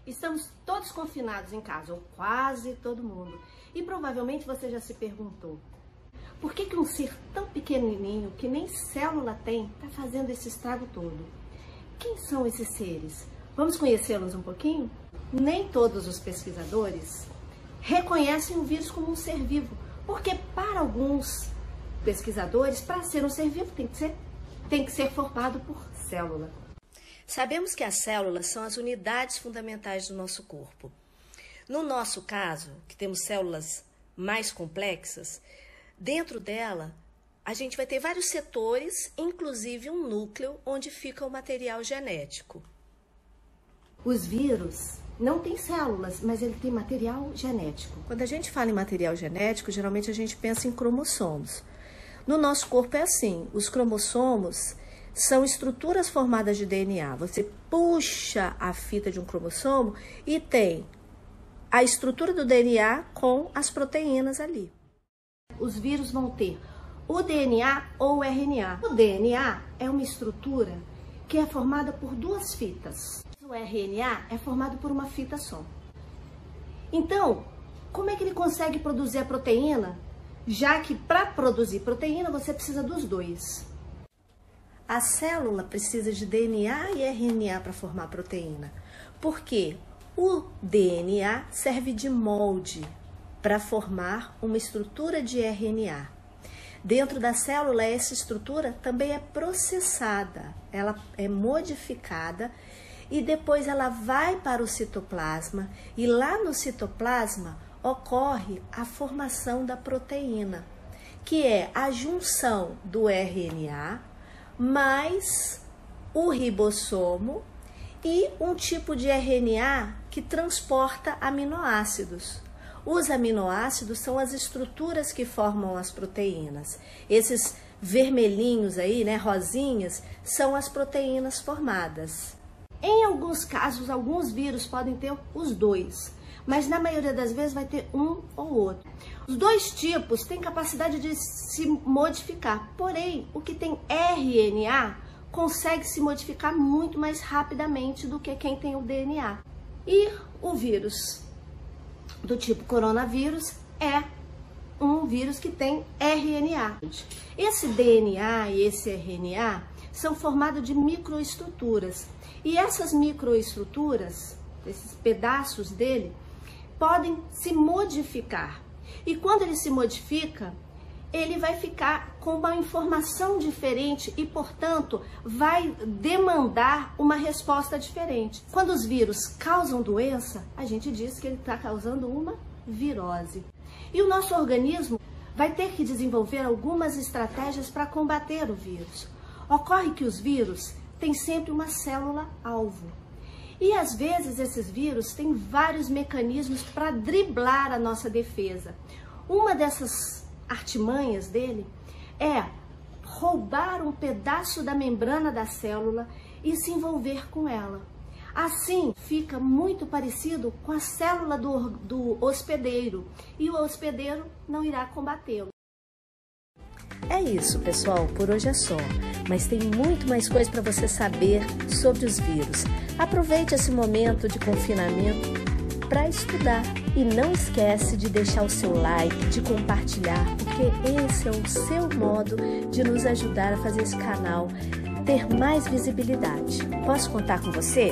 Estamos todos confinados em casa, ou quase todo mundo. E provavelmente você já se perguntou, por que um ser tão pequenininho, que nem célula tem, está fazendo esse estrago todo? Quem são esses seres? Vamos conhecê-los um pouquinho? Nem todos os pesquisadores reconhecem o vírus como um ser vivo, porque para alguns pesquisadores, para ser um ser vivo, tem que ser formado por célula. Sabemos que as células são as unidades fundamentais do nosso corpo. No nosso caso, que temos células mais complexas, dentro dela a gente vai ter vários setores, inclusive um núcleo onde fica o material genético. Os vírus não têm células, mas ele tem material genético. Quando a gente fala em material genético, geralmente a gente pensa em cromossomos. No nosso corpo é assim, os cromossomos são estruturas formadas de DNA. Você puxa a fita de um cromossomo e tem a estrutura do DNA com as proteínas ali. Os vírus vão ter o DNA ou o RNA. O DNA é uma estrutura que é formada por duas fitas. O RNA é formado por uma fita só. Então, como é que ele consegue produzir a proteína? Já que para produzir proteína você precisa dos dois. A célula precisa de DNA e RNA para formar proteína, porque o DNA serve de molde para formar uma estrutura de RNA. Dentro da célula, essa estrutura também é processada, ela é modificada e depois ela vai para o citoplasma e lá no citoplasma ocorre a formação da proteína, que é a junção do RNA mais o ribossomo e um tipo de RNA que transporta aminoácidos. Os aminoácidos são as estruturas que formam as proteínas. Esses vermelhinhos aí, né, rosinhas, são as proteínas formadas. Em alguns casos, alguns vírus podem ter os dois, mas na maioria das vezes vai ter um ou outro. Os dois tipos têm capacidade de se modificar, porém, o que tem RNA consegue se modificar muito mais rapidamente do que quem tem o DNA. E o vírus do tipo coronavírus é um vírus que tem RNA. Esse DNA e esse RNA são formados de microestruturas. E essas microestruturas, esses pedaços dele, podem se modificar. E quando ele se modifica, ele vai ficar com uma informação diferente e, portanto, vai demandar uma resposta diferente. Quando os vírus causam doença, a gente diz que ele está causando uma virose. E o nosso organismo vai ter que desenvolver algumas estratégias para combater o vírus. Ocorre que os vírus têm sempre uma célula-alvo. E às vezes esses vírus têm vários mecanismos para driblar a nossa defesa. Uma dessas artimanhas dele é roubar um pedaço da membrana da célula e se envolver com ela. Assim fica muito parecido com a célula do hospedeiro e o hospedeiro não irá combatê-lo. É isso, pessoal, por hoje é só, mas tem muito mais coisa para você saber sobre os vírus. Aproveite esse momento de confinamento para estudar e não esquece de deixar o seu like, de compartilhar, porque esse é o seu modo de nos ajudar a fazer esse canal ter mais visibilidade. Posso contar com você?